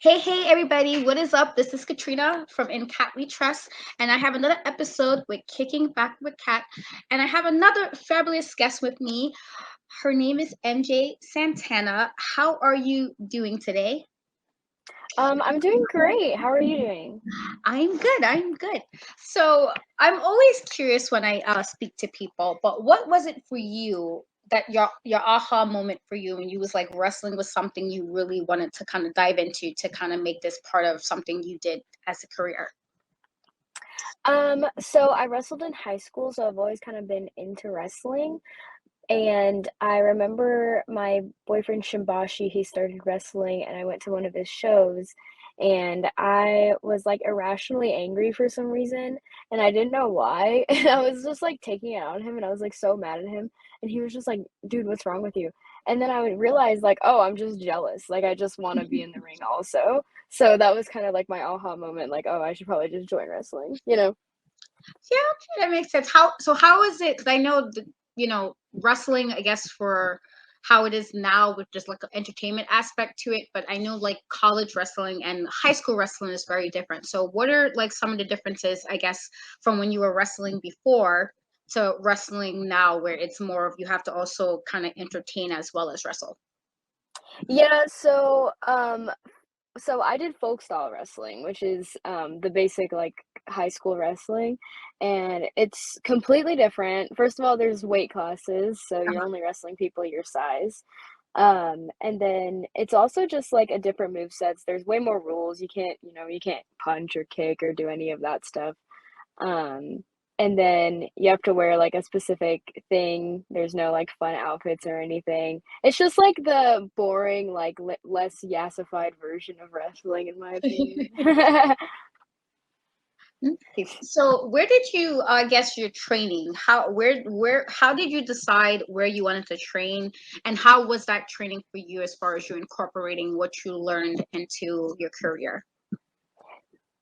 Hey, everybody, what is up? This is Katrina from In Cat We Trust, and I have another episode with Kicking Back with Cat, and I have another fabulous guest with me. Her name is MJ Santana. How are you doing today? I'm doing great. How are you doing? I'm good. So I'm always curious when I speak to people, but what was it for you that your aha moment for you when you was like wrestling was something you really wanted to kind of dive into to kind of make this part of something you did as a career? So I wrestled in high school, so I've always kind of been into wrestling. And I remember my boyfriend Shimbashi, he started wrestling, and I went to one of his shows, and I was like irrationally angry for some reason, and I didn't know why. And I was just like taking it out on him, and I was like so mad at him. And he was just like, dude, what's wrong with you? And then I would realize, like, oh, I'm just jealous. Like, I just want to be in the ring also. So that was kind of like my aha moment, like, oh, I should probably just join wrestling, you know? Yeah, okay, that makes sense. How is it? Because I know wrestling, I guess for how it is now with just like an entertainment aspect to it, but I know like college wrestling and high school wrestling is very different. So what are like some of the differences, I guess, from when you were wrestling before to wrestling now, where it's more of you have to also kind of entertain as well as wrestle? Yeah, so I did folk style wrestling, which is the basic like high school wrestling, and it's completely different. First of all, there's weight classes, so you're Uh-huh. only wrestling people your size. And then it's also just like a different move sets. There's way more rules. You can't punch or kick or do any of that stuff. Um, and then you have to wear, like, a specific thing. There's no, like, fun outfits or anything. It's just, like, the boring, like, less yassified version of wrestling, in my opinion. Okay. So where did you I guess your training? How did you decide where you wanted to train and how was that training for you as far as you incorporating what you learned into your career?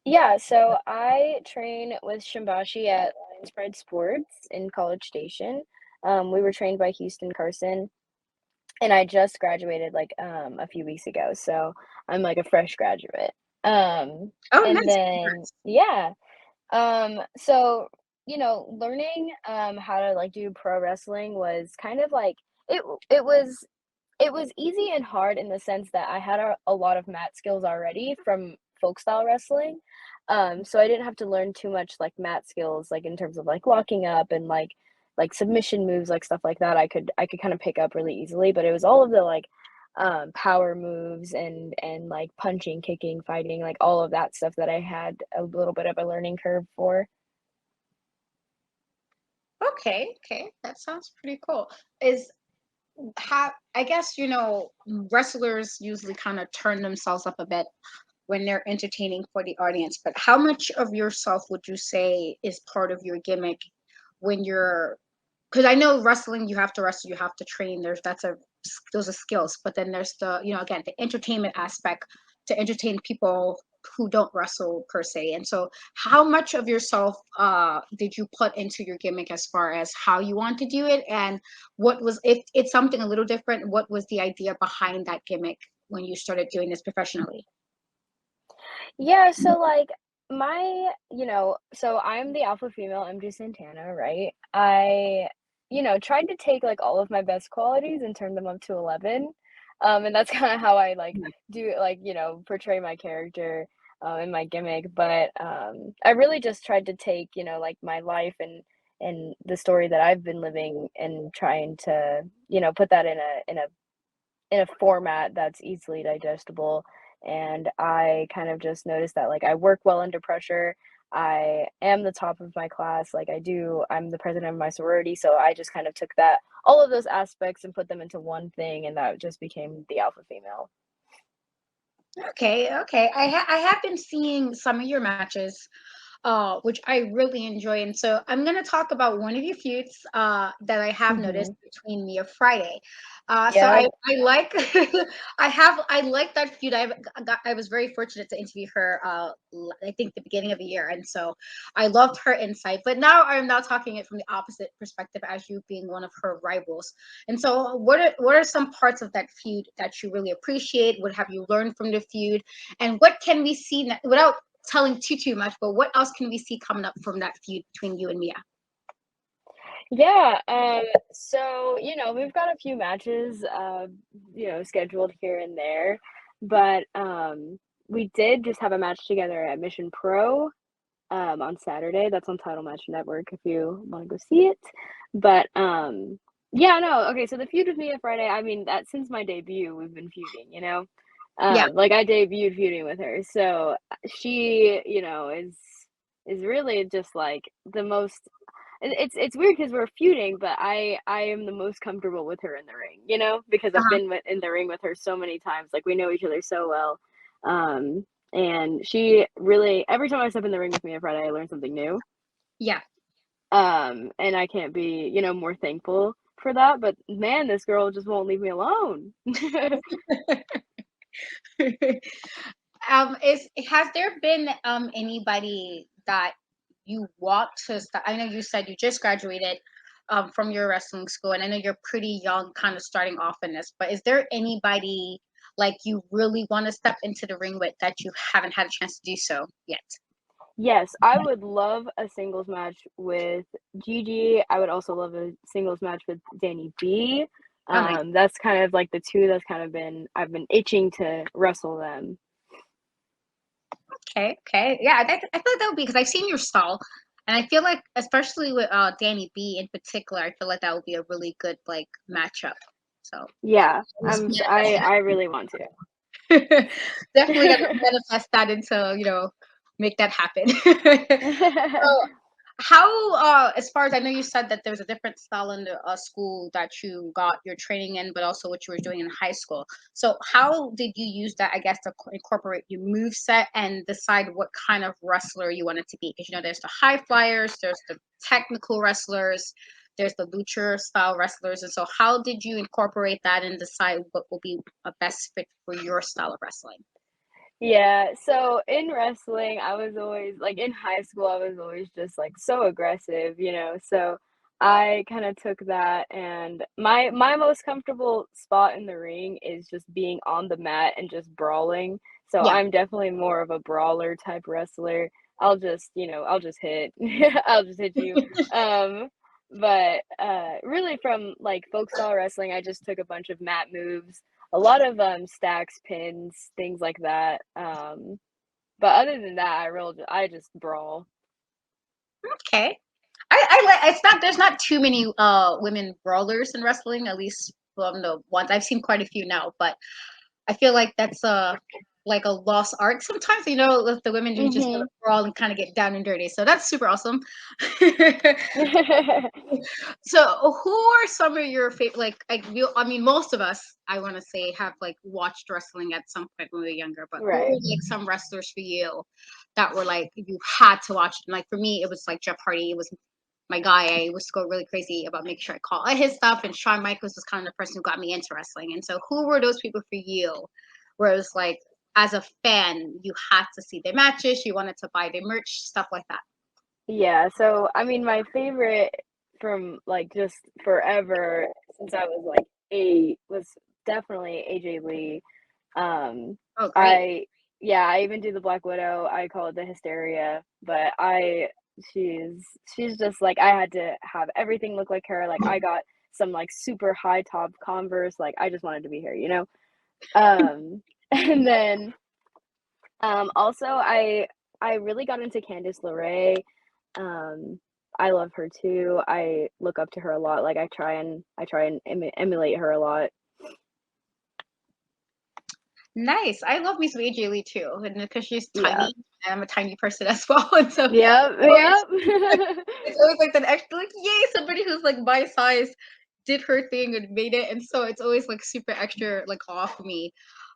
Yeah, so I train with Shimbashi at Lions Pride Sports in College Station. We were trained by Houston Carson, and I just graduated, like, a few weeks ago, so I'm, like, a fresh graduate. Oh, And nice. then yeah. So, learning, how to, like, do pro wrestling was kind of like it was easy and hard in the sense that I had a lot of mat skills already from folk style wrestling. So I didn't have to learn too much, like, mat skills, like, in terms of, like, locking up and, like, submission moves, like, stuff like that, I could kinda pick up really easily, but it was all of the, like, power moves and, like, punching, kicking, fighting, like, all of that stuff that I had a little bit of a learning curve for. Okay. That sounds pretty cool. Is how I guess wrestlers usually kind of turn themselves up a bit when they're entertaining for the audience, but how much of yourself would you say is part of your gimmick when you're because I know wrestling, you have to wrestle, you have to train. Those are skills, but then there's again the entertainment aspect to entertain people who don't wrestle per se. And so, how much of yourself did you put into your gimmick as far as how you want to do it, and what was if it's something a little different? What was the idea behind that gimmick when you started doing this professionally? Yeah, so, like, so I'm the alpha female MJ Santana, right? Tried to take, like, all of my best qualities and turn them up to 11, and that's kinda how I, like, do it, like, portray my character, and my gimmick, but, I really just tried to take, like, my life and the story that I've been living and trying to, put that in a format that's easily digestible. And I kind of just noticed that like I work well under pressure. I am the top of my class. I'm the president of my sorority. So I just kind of took that, all of those aspects and put them into one thing. And that just became the alpha female. Okay. I have been seeing some of your matches. which I really enjoy. And so I'm going to talk about one of your feuds that I have noticed Mhm. between Mia Friday. So Yep. I like I like that feud. I was very fortunate to interview her. I think the beginning of the year, and so I loved her insight. But now I'm now talking it from the opposite perspective, as you being one of her rivals. And so, what are some parts of that feud that you really appreciate? What have you learned from the feud, and what can we see without telling too much, but what else can we see coming up from that feud between you and Mia? Yeah, so, we've got a few matches, scheduled here and there, but, we did just have a match together at Mission Pro, on Saturday. That's on Title Match Network if you wanna go see it. But, yeah, no, okay, so the feud with Mia Friday, I mean, that since my debut, we've been feuding, you know? Yeah. Like, I debuted feuding with her, so, she, is really just, like, the most it's weird because 'cause we're feuding, but I am the most comfortable with her in the ring, because I've Uh-huh. been in the ring with her so many times, like, we know each other so well, and she really every time I step in the ring with Mia Friday, I learn something new, Yeah. and I can't be, more thankful for that, but man, this girl just won't leave me alone. Is has there been anybody that you want to I know you said you just graduated from your wrestling school, and I know you're pretty young, kind of starting off in this, but is there anybody like you really want to step into the ring with that you haven't had a chance to do so yet? Yes, I would love a singles match with Gigi. I would also love a singles match with Danny B. Oh, nice. That's kind of like the 2 that's kind of been I've been itching to wrestle them. Okay, okay. Yeah, I thought that would be because I've seen your style, and I feel like, especially with Danny B in particular, I feel like that would be a really good like matchup. So Yeah, just I really want to. definitely gotta manifest that into, make that happen. So how, as far as I know, you said that there's a different style in the school that you got your training in, but also what you were doing in high school. So how did you use that, I guess, to incorporate your move set and decide what kind of wrestler you wanted to be? Because there's the high flyers, there's the technical wrestlers, there's the lucha style wrestlers, and so how did you incorporate that and decide what will be a best fit for your style of wrestling? Yeah, so in wrestling, I was always like in high school, I was always just like so aggressive, So I kind of took that and my most comfortable spot in the ring is just being on the mat and just brawling. So Yeah. I'm definitely more of a brawler type wrestler. I'll just hit. I'll just hit you. Um but really from like folk style wrestling, I just took a bunch of mat moves, a lot of, stacks, pins, things like that, but other than that, I just brawl. Okay. I like it's not there's not too many women brawlers in wrestling, at least from the ones I've seen quite a few now, but I feel like that's like a lost art sometimes, if the women do just gonna Mhm. brawl and kind of get down and dirty. So that's super awesome. So who are some of your favorite I mean most of us I want to say have like watched wrestling at some point when we were younger, but who were Right. like some wrestlers for you that were like you had to watch them? Like for me it was like Jeff Hardy. It was my guy. I used to go really crazy about making sure I call all his stuff. And Shawn Michaels was kind of the person who got me into wrestling. And so, who were those people for you? Where it was like, as a fan, you had to see their matches, you wanted to buy their merch, stuff like that. Yeah, so, I mean, my favorite from, like, just forever since I was, like, 8 was definitely AJ Lee. Um, Oh, great. I yeah, I even do the Black Widow, I call it the Hysteria, but she's she's just like I had to have everything look like her, like, I got some, like, super high top Converse, like, I just wanted to be her, you know? And then, also, I really got into Candice LeRae, I love her too, I look up to her a lot, like, I try and emulate her a lot. Nice. I love me some AJ Lee too. And because she's Yeah. tiny, I'm a tiny person as well. And so, Yep, always, yep. it's always like that extra, like, yay, somebody who's like my size did her thing and made it. And so, it's always like super extra, like, off me.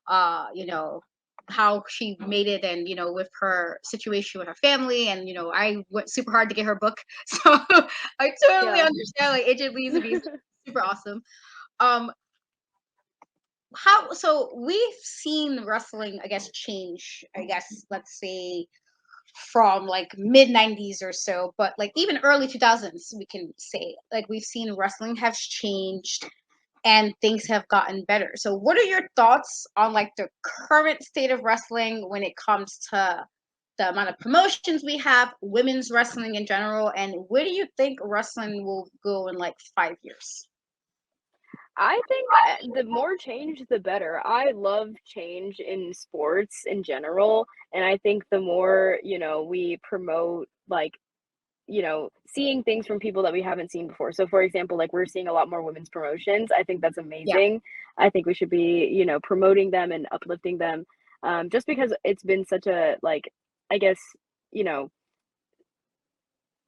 Uh, you know, how she made it, and with her situation with her family, and I went super hard to get her book. So I totally Yeah. understand, like AJ needs to be super awesome. um how so we've seen wrestling, I guess, change, I guess, let's say from like mid 90s or so, but like even early 2000s, we can say, like, we've seen wrestling has changed and things have gotten better. So what are your thoughts on like the current state of wrestling when it comes to the amount of promotions we have, women's wrestling in general, and where do you think wrestling will go in like 5 years? I think the more change, the better. I love change in sports in general, and I think the more, we promote, like, seeing things from people that we haven't seen before. So, for example, like, we're seeing a lot more women's promotions. I think that's Yeah. amazing. I think we should be, promoting them and uplifting them, just because it's been such a, like, I guess, you know,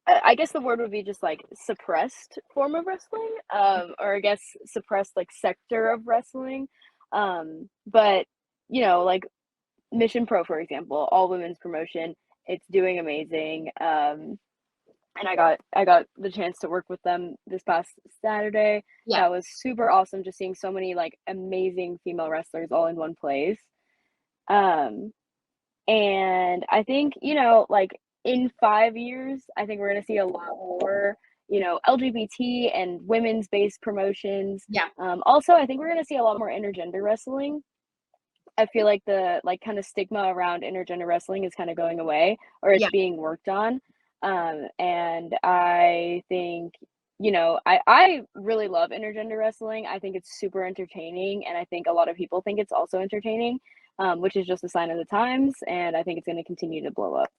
I guess the word would be just like suppressed form of wrestling, or I guess suppressed like sector of wrestling. But like Mission Pro, for example, all women's promotion, it's doing amazing. And I got the chance to work with them this past Saturday. Yeah. That was super awesome, just seeing so many like amazing female wrestlers all in one place. Um, and I think, like in 5 years, I think we're going to see a lot more, LGBT and women's based promotions. Yeah. Also, I think we're going to see a lot more intergender wrestling. I feel like the like kind of stigma around intergender wrestling is kind of going away, or it's Yeah. being worked on. And I think, I really love intergender wrestling. I think it's super entertaining, and I think a lot of people think it's also entertaining, which is just a sign of the times. And I think it's going to continue to blow up.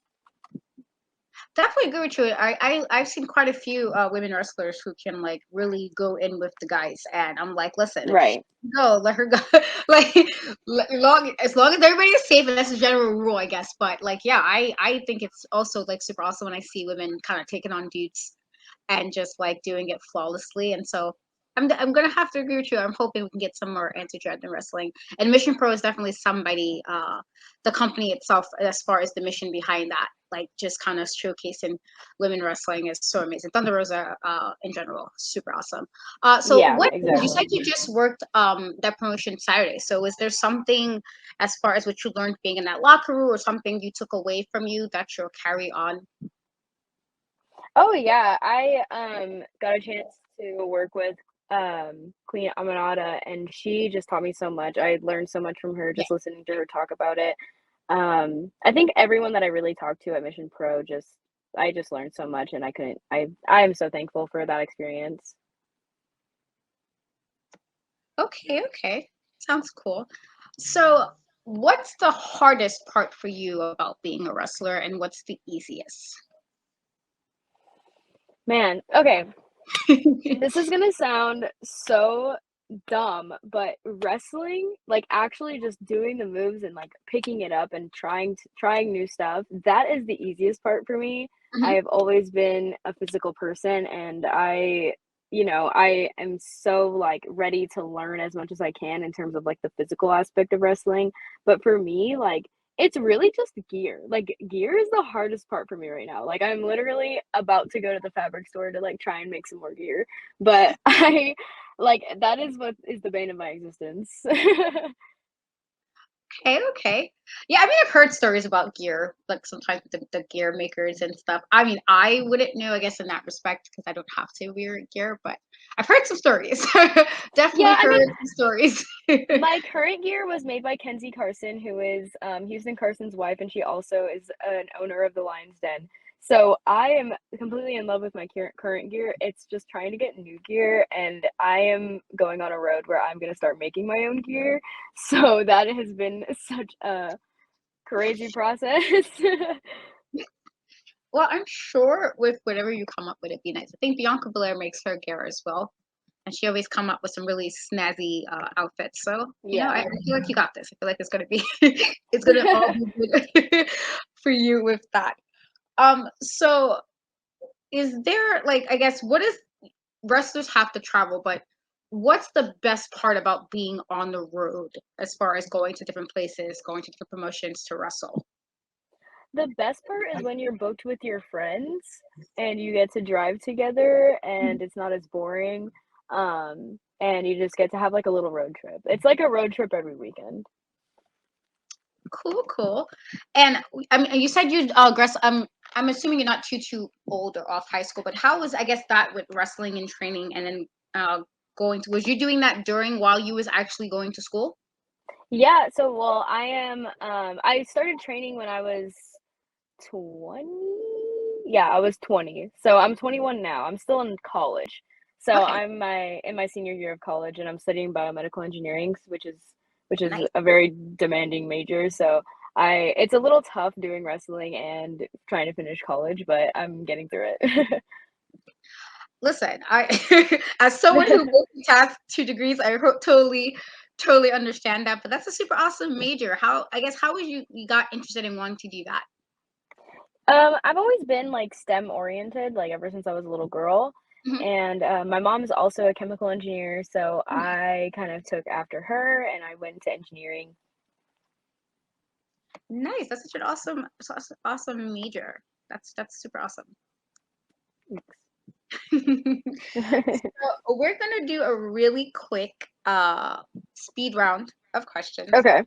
Definitely agree with you. I've seen quite a few women wrestlers who can like really go in with the guys, and I'm like, listen, if she Right. can go, let her go. Like, as long as everybody is safe, and that's a general rule, I guess. But like, yeah, I think it's also like super awesome when I see women kind of taking on dudes and just like doing it flawlessly. And so I'm gonna have to agree with you. I'm hoping we can get some more anti-gender wrestling. And Mission Pro is definitely somebody, the company itself, as far as the mission behind that, like just kind of showcasing women wrestling is so amazing. Thunder Rosa, in general, super awesome. So Yeah, what you exactly. said you just worked that promotion Saturday. So is there something as far as what you learned being in that locker room, or something you took away from you that you'll carry on? Oh yeah, I got a chance to work with Queen Aminata, and she just taught me so much. I learned so much from her Yeah. just listening to her talk about it. I think everyone that I really talked to at Mission Pro, just I just learned so much, and I am so thankful for that experience. Okay, okay. Sounds cool. So, what's the hardest part for you about being a wrestler, and what's the easiest? Man, okay, this is gonna sound so dumb, but wrestling, like actually just doing the moves and like picking it up and trying new stuff, that is the easiest part for me. I Mhm. have always been a physical person, and I am so like ready to learn as much as I can in terms of like the physical aspect of wrestling. But for me, like it's really just gear. Like, gear is the hardest part for me right now. Like, I'm literally about to go to the fabric store to, like, try and make some more gear, but that is what is the bane of my existence. Okay, okay. Yeah, I mean, I've heard stories about gear, like sometimes the gear makers and stuff. I mean, I wouldn't know, I guess, in that respect, because I don't have to wear gear, but I've heard some stories. Definitely Yeah, I mean, heard some stories. my current gear was made by Kenzie Carson, who is, Houston Carson's wife, and she also is an owner of the Lion's Den. So I am completely in love with my current gear. It's just trying to get new gear, and I am going on a road where I'm gonna start making my own gear. So that has been such a crazy process. Well, I'm sure with whatever you come up with, it'd be nice. I think Bianca Belair makes her gear as well, and she always come up with some really snazzy outfits. So I Yeah. feel like you got this. I feel like it's gonna be it's gonna all be good for you with that. So is there, like, I guess, what is, wrestlers have to travel, but what's the best part about being on the road as far as going to different places, going to different promotions to wrestle? The best part is when you're booked with your friends and you get to drive together and it's not as boring, and you just get to have, like, a little road trip. It's like a road trip every weekend. Cool, cool. And I mean, you said you Gress. I'm assuming you're not too old or off high school, but how was I guess that with wrestling and training, and then going to was you doing that during while you was actually going to school? Yeah, so, well, I started training when I was 20? Yeah, I was 20. So I'm 21 now. I'm still in college. So Okay, I'm in my senior year of college and I'm studying biomedical engineering, which is nice. a very demanding major. So I it's a little tough doing wrestling and trying to finish college, but I'm getting through it. Listen, I as someone who multitasks 2 degrees, totally understand that. But that's a super awesome major. How I guess how was you got interested in wanting to do that? I've always been, like, STEM oriented, like, ever since I was a little girl, Mhm. and, my mom is also a chemical engineer, so I kind of took after her, and I went into engineering. Nice. That's such an awesome major. That's super awesome. So we're gonna do a really quick speed round of questions. Okay,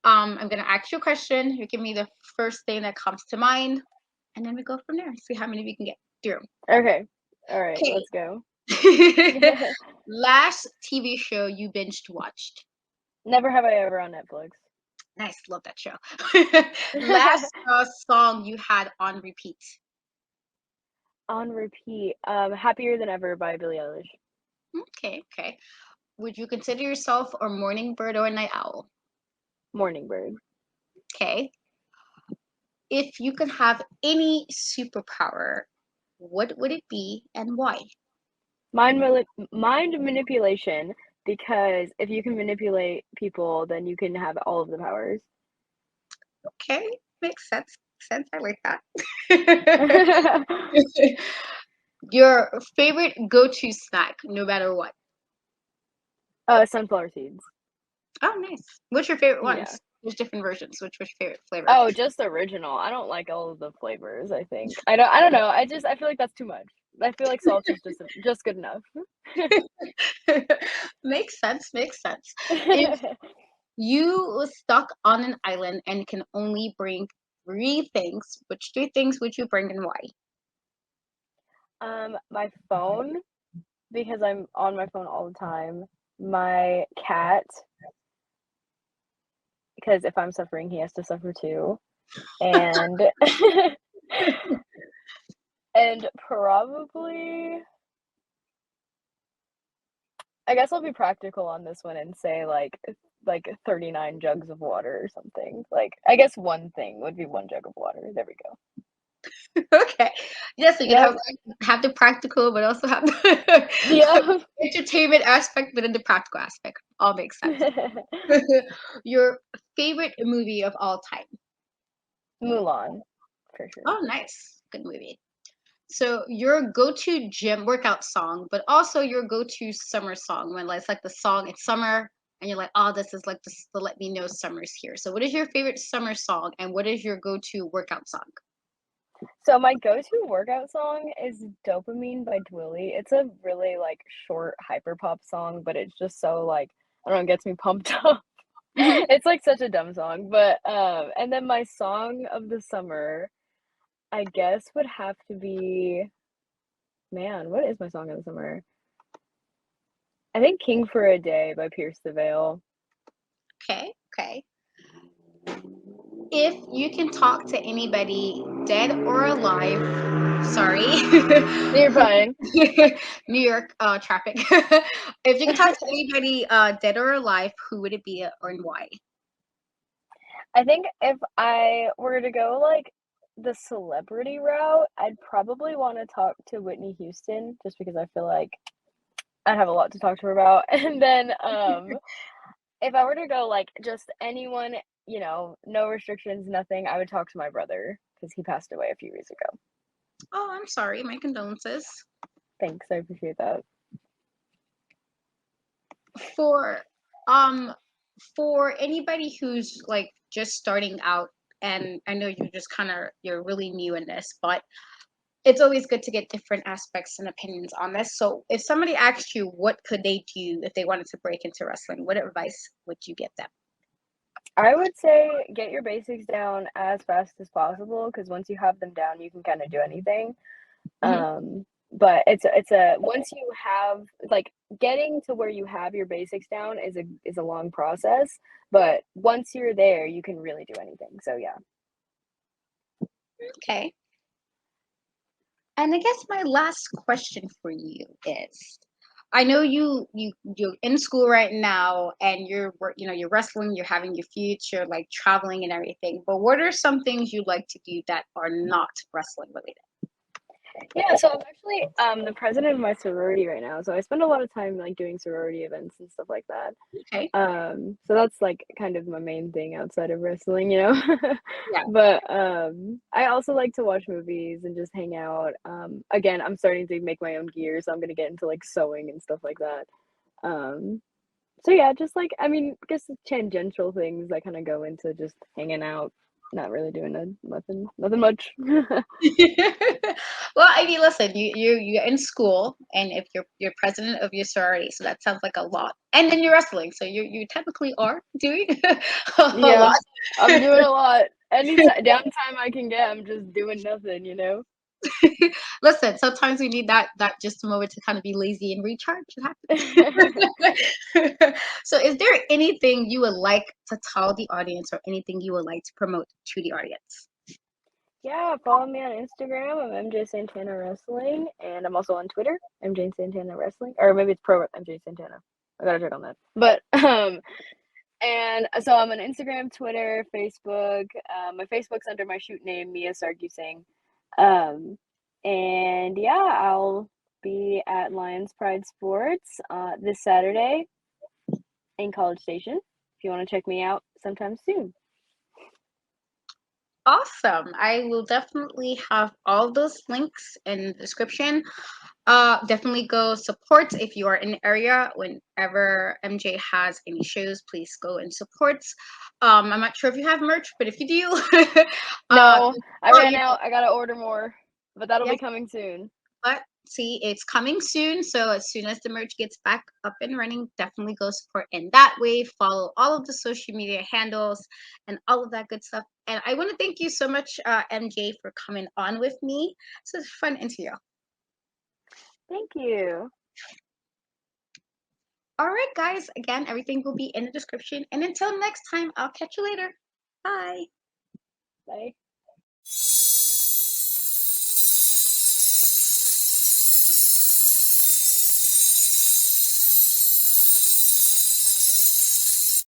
I'm gonna ask you a question. You give me the first thing that comes to mind, and then we go from there. See how many we can get through. okay. Alright, Okay. let's go. Last TV show you binged watched. Never Have I Ever on Netflix. Nice, love that show. Last song you had on repeat. On repeat, Happier Than Ever by Billie Eilish. Okay, okay. Would you consider yourself a morning bird or a night owl? Morning Bird. Okay. If you could have any superpower, what would it be and why? Mind manipulation, because if you can manipulate people, then you can have all of the powers. Okay, makes sense. Makes sense. I like that. Your favorite go-to snack, no matter what. Sunflower seeds. Oh, nice. What's your favorite Yeah. ones? There's different versions. Which your favorite flavor? Oh, just the original. I don't like all of the flavors, I think. I don't know, I feel like that's too much. I feel like salt is just good enough. Makes sense. Makes sense. If you was stuck on an island and can only bring 3 things, which 3 things would you bring and why? My phone, because I'm on my phone all the time. My cat, because if I'm suffering, he has to suffer too. And and probably I guess I'll be practical on this one and say, like 39 jugs of water or something. Like, I guess one thing would be 1 jug of water. There we go. Okay. Yes, so you can Yep. have the practical, but also have the Yep. entertainment aspect, but then the practical aspect. All makes sense. Your favorite movie of all time? Mulan, for sure. Oh, nice. Good movie. So your go-to gym workout song, but also your go-to summer song when it's like the song it's summer and you're like, oh, this is like this to let me know summer's here. So what is your favorite summer song and what is your go-to workout song? So my go-to workout song is "Dopamine" by Dwilly. It's a really, like, short hyper pop song, but it's just so, like, I don't know, gets me pumped up. Mhm. It's, like, such a dumb song, but, and then my song of the summer, I guess, would have to be man, what is my song of the summer? I think "King for a Day" by Pierce the Veil. Okay, okay. If you can talk to anybody, dead or alive, sorry, You're fine. New York traffic. If you could talk to anybody, dead or alive, who would it be or and why? I think if I were to go, like, the celebrity route, I'd probably wanna talk to Whitney Houston just because I feel like I'd have a lot to talk to her about, and then, if I were to go, like, just anyone, no restrictions, nothing, I would talk to my brother because he passed away a few years ago. Oh, I'm sorry. My condolences. Thanks, I appreciate that. for um for anybody who's like just starting out, and I know you're really new in this, but it's always good to get different aspects and opinions on this. So if somebody asked you what could they do if they wanted to break into wrestling, what advice would you give them? I would say get your basics down as fast as possible because once you have them down, you can kind of do anything. Hmm. But it's a once you have like getting to where you have your basics down is a long process, but once you're there, you can really do anything. So yeah. Okay. And I guess my last question for you is, I know you're in school right now, and you're wrestling, you're having your future, like traveling and everything. But what are some things you like to do that are not wrestling related? Yeah, so I'm actually the president of my sorority right now. So I spend a lot of time like doing sorority events and stuff like that. Okay. So that's like kind of my main thing outside of wrestling, you know. Yeah. But I also like to watch movies and just hang out. Again, I'm starting to make my own gear, so I'm gonna get into like sewing and stuff like that. Um, so yeah, just like I mean, I guess tangential things that kind of go into just hanging out, not really doing nothing much. Well, I mean, listen, you're in school, and if you're president of your sorority, so that sounds like a lot. And then you're wrestling, so you technically are doing a Yeah, lot. I'm doing a lot. Any downtime I can get, I'm just doing nothing, you know? Listen, sometimes we need that just a moment to kind of be lazy and recharge. It happens. So, is there anything you would like to tell the audience, or anything you would like to promote to the audience? Yeah, follow me on Instagram. I'm MJ Santana Wrestling, and I'm also on Twitter, MJ Santana Wrestling, or maybe it's Pro MJ Santana. I gotta check on that. But and so I'm on Instagram, Twitter, Facebook. My Facebook's under my shoot name, Mia Singh. Um, and yeah, I'll be at Lions Pride Sports this Saturday in College Station. If you want to check me out sometime soon. Awesome. I will definitely have all those links in the description. Definitely go support if you are in the area. Whenever MJ has any shows, please go and support. I'm not sure if you have merch, but if you do, No, I or ran out. I gotta order more, but that'll yes, be coming soon. but see, it's coming soon. So as soon as the merch gets back up and running, definitely go support in that way. Follow all of the social media handles and all of that good stuff. And I want to thank you so much, MJ, for coming on with me. This is a fun interview. Thank you. All right, guys. Again, everything will be in the description. And until next time, I'll catch you later. Bye. Bye.